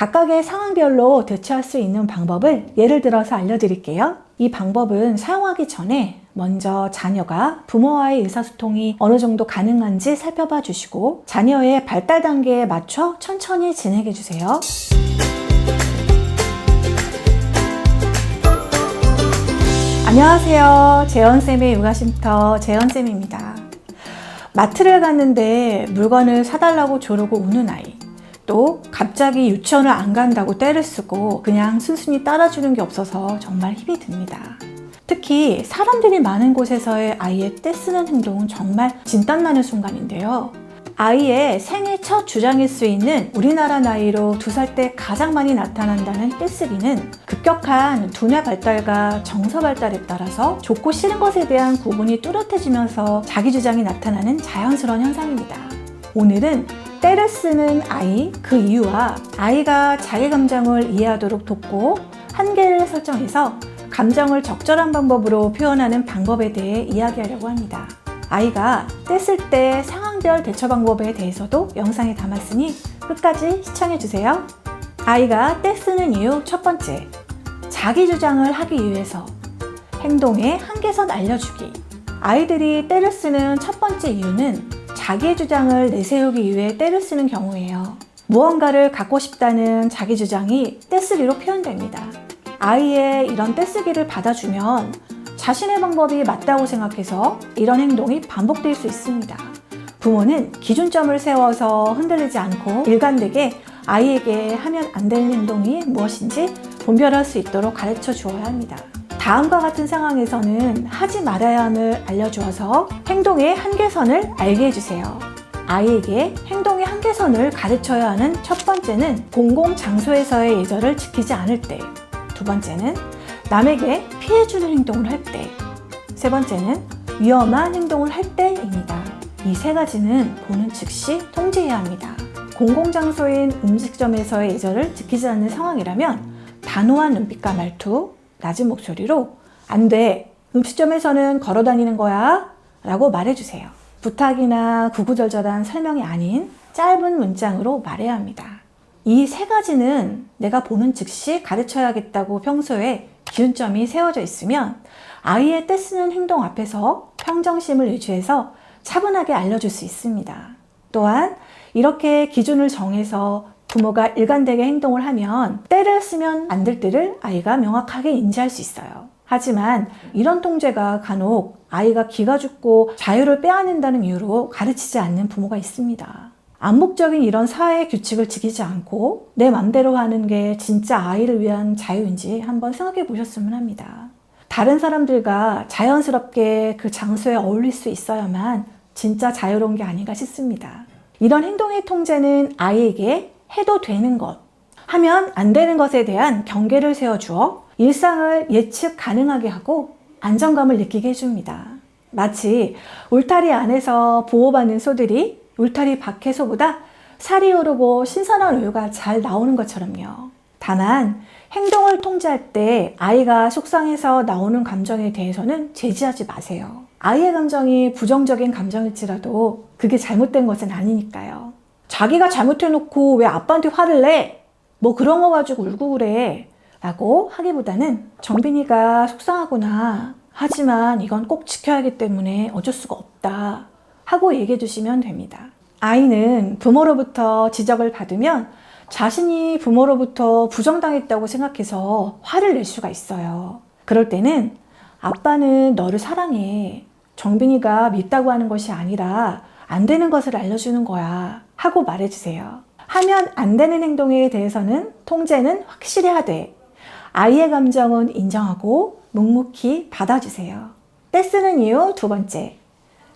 각각의 상황별로 대처할 수 있는 방법을 예를 들어서 알려드릴게요. 이 방법은 사용하기 전에 먼저 자녀가 부모와의 의사소통이 어느 정도 가능한지 살펴봐 주시고 자녀의 발달 단계에 맞춰 천천히 진행해 주세요. 안녕하세요. 재현쌤의 육아쉼터 재현쌤입니다. 마트를 갔는데 물건을 사달라고 조르고 우는 아이, 또 갑자기 유치원을 안 간다고 떼를 쓰고 그냥 순순히 따라주는 게 없어서 정말 힘이 듭니다. 특히 사람들이 많은 곳에서의 아이의 떼쓰는 행동은 정말 진땀나는 순간인데요. 아이의 생애 첫 주장일 수 있는 우리나라 나이로 2살 때 가장 많이 나타난다는 떼쓰기는 급격한 두뇌 발달과 정서 발달에 따라서 좋고 싫은 것에 대한 구분이 뚜렷해지면서 자기 주장이 나타나는 자연스러운 현상입니다. 오늘은 떼를 쓰는 아이, 그 이유와 아이가 자기 감정을 이해하도록 돕고 한계를 설정해서 감정을 적절한 방법으로 표현하는 방법에 대해 이야기하려고 합니다. 아이가 떼쓸 때 상황별 대처 방법에 대해서도 영상에 담았으니 끝까지 시청해주세요. 아이가 떼쓰는 이유 첫 번째, 자기 주장을 하기 위해서 행동의 한계선 알려주기. 아이들이 떼를 쓰는 첫 번째 이유는 자기의 주장을 내세우기 위해 떼를 쓰는 경우예요. 무언가를 갖고 싶다는 자기 주장이 떼쓰기로 표현됩니다. 아이의 이런 떼쓰기를 받아주면 자신의 방법이 맞다고 생각해서 이런 행동이 반복될 수 있습니다. 부모는 기준점을 세워서 흔들리지 않고 일관되게 아이에게 하면 안 되는 행동이 무엇인지 분별할 수 있도록 가르쳐 주어야 합니다. 다음과 같은 상황에서는 하지 말아야 함을 알려주어서 행동의 한계선을 알게 해주세요. 아이에게 행동의 한계선을 가르쳐야 하는 첫 번째는 공공장소에서의 예절을 지키지 않을 때, 두 번째는 남에게 피해주는 행동을 할 때, 세 번째는 위험한 행동을 할 때입니다. 이 세 가지는 보는 즉시 통제해야 합니다. 공공장소인 음식점에서의 예절을 지키지 않는 상황이라면 단호한 눈빛과 말투, 낮은 목소리로 안 돼, 음식점에서는 걸어 다니는 거야 라고 말해주세요. 부탁이나 구구절절한 설명이 아닌 짧은 문장으로 말해야 합니다. 이 세 가지는 내가 보는 즉시 가르쳐야겠다고 평소에 기준점이 세워져 있으면 아이의 떼쓰는 행동 앞에서 평정심을 유지해서 차분하게 알려줄 수 있습니다. 또한 이렇게 기준을 정해서 부모가 일관되게 행동을 하면 떼를 쓰면 안 될 때를 아이가 명확하게 인지할 수 있어요. 하지만 이런 통제가 간혹 아이가 기가 죽고 자유를 빼앗는다는 이유로 가르치지 않는 부모가 있습니다. 암묵적인 이런 사회의 규칙을 지키지 않고 내 맘대로 하는 게 진짜 아이를 위한 자유인지 한번 생각해 보셨으면 합니다. 다른 사람들과 자연스럽게 그 장소에 어울릴 수 있어야만 진짜 자유로운 게 아닌가 싶습니다. 이런 행동의 통제는 아이에게 해도 되는 것, 하면 안 되는 것에 대한 경계를 세워주어 일상을 예측 가능하게 하고 안정감을 느끼게 해줍니다. 마치 울타리 안에서 보호받는 소들이 울타리 밖에서보다 살이 오르고 신선한 우유가 잘 나오는 것처럼요. 다만 행동을 통제할 때 아이가 속상해서 나오는 감정에 대해서는 제지하지 마세요. 아이의 감정이 부정적인 감정일지라도 그게 잘못된 것은 아니니까요. 자기가 잘못해놓고 왜 아빠한테 화를 내? 뭐 그런 거 가지고 울고 그래? 라고 하기보다는 정빈이가 속상하구나. 하지만 이건 꼭 지켜야 하기 때문에 어쩔 수가 없다. 하고 얘기해 주시면 됩니다. 아이는 부모로부터 지적을 받으면 자신이 부모로부터 부정당했다고 생각해서 화를 낼 수가 있어요. 그럴 때는 아빠는 너를 사랑해. 정빈이가 밉다고 하는 것이 아니라 안 되는 것을 알려주는 거야. 하고 말해주세요. 하면 안 되는 행동에 대해서는 통제는 확실히 하되 아이의 감정은 인정하고 묵묵히 받아주세요. 떼쓰는 이유 두 번째,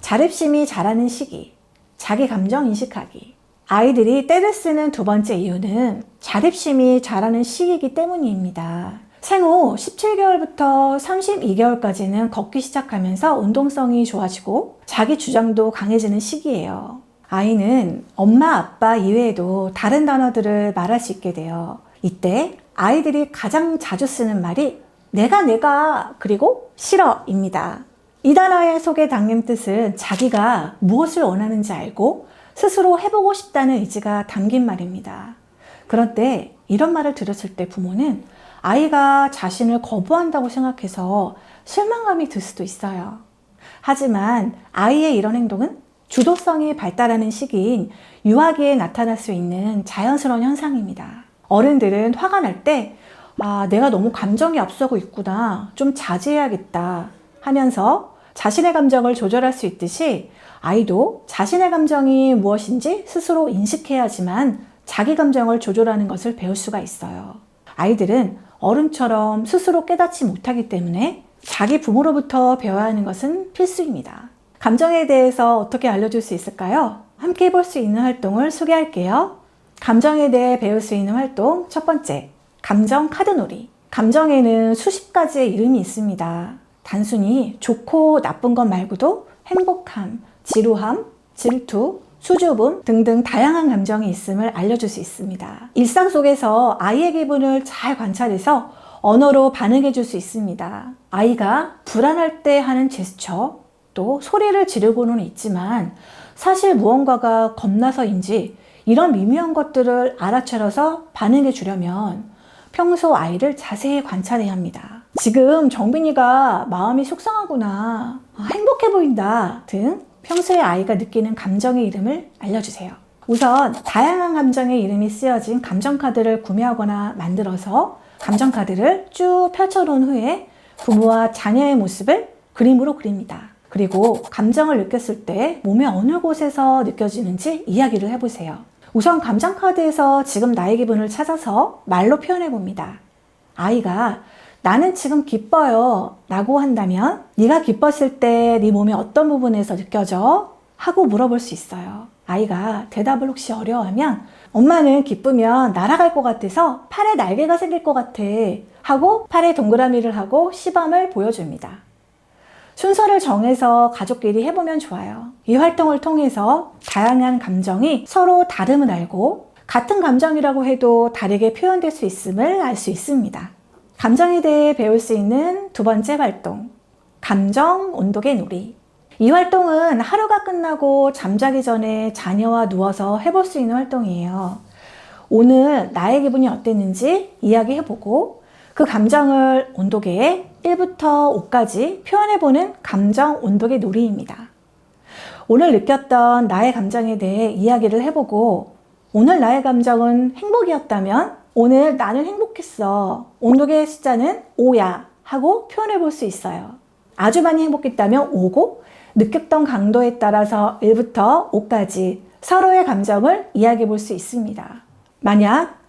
자립심이 자라는 시기, 자기 감정 인식하기. 아이들이 떼를 쓰는 두 번째 이유는 자립심이 자라는 시기이기 때문입니다. 생후 17개월부터 32개월까지는 걷기 시작하면서 운동성이 좋아지고 자기 주장도 강해지는 시기예요. 아이는 엄마, 아빠 이외에도 다른 단어들을 말할 수 있게 돼요. 이때 아이들이 가장 자주 쓰는 말이 내가 그리고 싫어입니다. 이 단어의 속에 담긴 뜻은 자기가 무엇을 원하는지 알고 스스로 해보고 싶다는 의지가 담긴 말입니다. 그런데 이런 말을 들었을 때 부모는 아이가 자신을 거부한다고 생각해서 실망감이 들 수도 있어요. 하지만 아이의 이런 행동은 주도성이 발달하는 시기인 유아기에 나타날 수 있는 자연스러운 현상입니다. 어른들은 화가 날 때 내가 너무 감정이 앞서고 있구나, 좀 자제해야겠다 하면서 자신의 감정을 조절할 수 있듯이 아이도 자신의 감정이 무엇인지 스스로 인식해야지만 자기 감정을 조절하는 것을 배울 수가 있어요. 아이들은 어른처럼 스스로 깨닫지 못하기 때문에 자기 부모로부터 배워야 하는 것은 필수입니다. 감정에 대해서 어떻게 알려줄 수 있을까요? 함께 해볼 수 있는 활동을 소개할게요. 감정에 대해 배울 수 있는 활동 첫 번째, 감정 카드놀이. 감정에는 수십 가지의 이름이 있습니다. 단순히 좋고 나쁜 것 말고도 행복함, 지루함, 질투, 수줍음 등등 다양한 감정이 있음을 알려줄 수 있습니다. 일상 속에서 아이의 기분을 잘 관찰해서 언어로 반응해 줄 수 있습니다. 아이가 불안할 때 하는 제스처, 또 소리를 지르고는 있지만 사실 무언가가 겁나서인지 이런 미묘한 것들을 알아차려서 반응해 주려면 평소 아이를 자세히 관찰해야 합니다. 지금 정빈이가 마음이 속상하구나, 행복해 보인다 등 평소에 아이가 느끼는 감정의 이름을 알려주세요. 우선 다양한 감정의 이름이 쓰여진 감정카드를 구매하거나 만들어서 감정카드를 쭉 펼쳐놓은 후에 부모와 자녀의 모습을 그림으로 그립니다. 그리고 감정을 느꼈을 때 몸의 어느 곳에서 느껴지는지 이야기를 해보세요. 우선 감정카드에서 지금 나의 기분을 찾아서 말로 표현해 봅니다. 아이가 나는 지금 기뻐요 라고 한다면 네가 기뻤을 때 네 몸의 어떤 부분에서 느껴져? 하고 물어볼 수 있어요. 아이가 대답을 혹시 어려워하면 엄마는 기쁘면 날아갈 것 같아서 팔에 날개가 생길 것 같아 하고 팔에 동그라미를 하고 시범을 보여줍니다. 순서를 정해서 가족끼리 해보면 좋아요. 이 활동을 통해서 다양한 감정이 서로 다름을 알고 같은 감정이라고 해도 다르게 표현될 수 있음을 알 수 있습니다. 감정에 대해 배울 수 있는 두 번째 활동, 감정 온도계 놀이. 이 활동은 하루가 끝나고 잠자기 전에 자녀와 누워서 해볼 수 있는 활동이에요. 오늘 나의 기분이 어땠는지 이야기해보고 그 감정을 온도계에 1부터 5까지 표현해보는 감정 온도계 놀이입니다. 오늘 느꼈던 나의 감정에 대해 이야기를 해보고 오늘 나의 감정은 행복이었다면 오늘 나는 행복했어. 온도계의 숫자는 5야 하고 표현해볼 수 있어요. 아주 많이 행복했다면 5고 느꼈던 강도에 따라서 1부터 5까지 서로의 감정을 이야기해볼 수 있습니다. 만약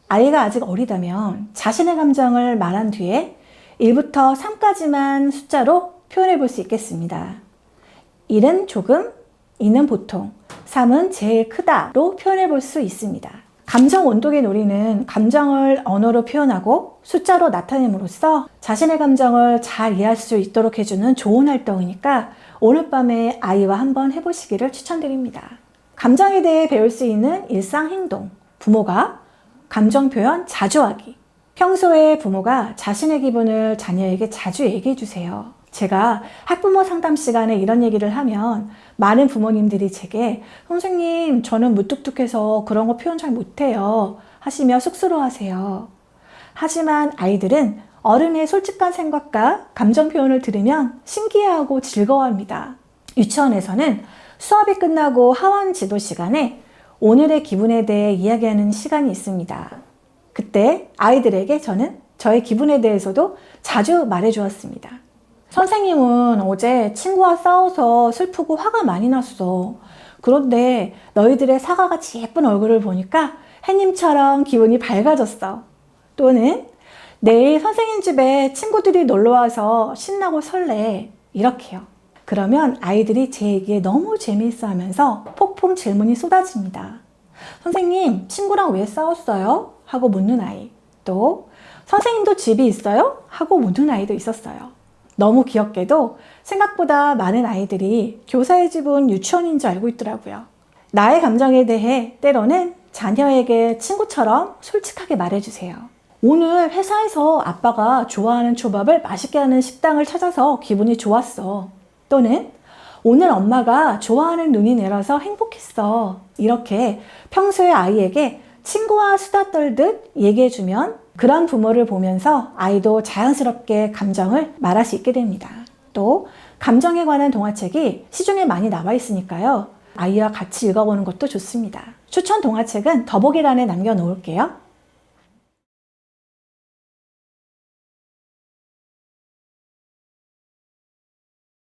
아이가 아직 어리다면 자신의 감정을 말한 뒤에 1부터 3까지만 숫자로 표현해 볼 수 있겠습니다. 1은 조금, 2는 보통, 3은 제일 크다로 표현해 볼 수 있습니다. 감정 온도계 놀이는 감정을 언어로 표현하고 숫자로 나타냄으로써 자신의 감정을 잘 이해할 수 있도록 해주는 좋은 활동이니까 오늘 밤에 아이와 한번 해보시기를 추천드립니다. 감정에 대해 배울 수 있는 일상 행동, 부모가 감정 표현 자주 하기. 평소에 부모가 자신의 기분을 자녀에게 자주 얘기해 주세요. 제가 학부모 상담 시간에 이런 얘기를 하면 많은 부모님들이 제게 선생님 저는 무뚝뚝해서 그런 거 표현 잘 못해요 하시며 쑥스러워하세요. 하지만 아이들은 어른의 솔직한 생각과 감정 표현을 들으면 신기해하고 즐거워합니다. 유치원에서는 수업이 끝나고 하원 지도 시간에 오늘의 기분에 대해 이야기하는 시간이 있습니다. 그때 아이들에게 저는 저의 기분에 대해서도 자주 말해 주었습니다. 선생님은 어제 친구와 싸워서 슬프고 화가 많이 났어. 그런데 너희들의 사과같이 예쁜 얼굴을 보니까 햇님처럼 기분이 밝아졌어. 또는 내일 선생님 집에 친구들이 놀러와서 신나고 설레. 이렇게요. 그러면 아이들이 제 얘기에 너무 재미있어 하면서 폭풍 질문이 쏟아집니다. 선생님, 친구랑 왜 싸웠어요? 하고 묻는 아이. 또 선생님도 집이 있어요? 하고 묻는 아이도 있었어요. 너무 귀엽게도 생각보다 많은 아이들이 교사의 집은 유치원인 줄 알고 있더라고요. 나의 감정에 대해 때로는 자녀에게 친구처럼 솔직하게 말해주세요. 오늘 회사에서 아빠가 좋아하는 초밥을 맛있게 하는 식당을 찾아서 기분이 좋았어. 또는 오늘 엄마가 좋아하는 눈이 내려서 행복했어. 이렇게 평소에 아이에게 친구와 수다 떨듯 얘기해주면 그런 부모를 보면서 아이도 자연스럽게 감정을 말할 수 있게 됩니다. 또 감정에 관한 동화책이 시중에 많이 나와 있으니까요. 아이와 같이 읽어보는 것도 좋습니다. 추천 동화책은 더보기란에 남겨놓을게요.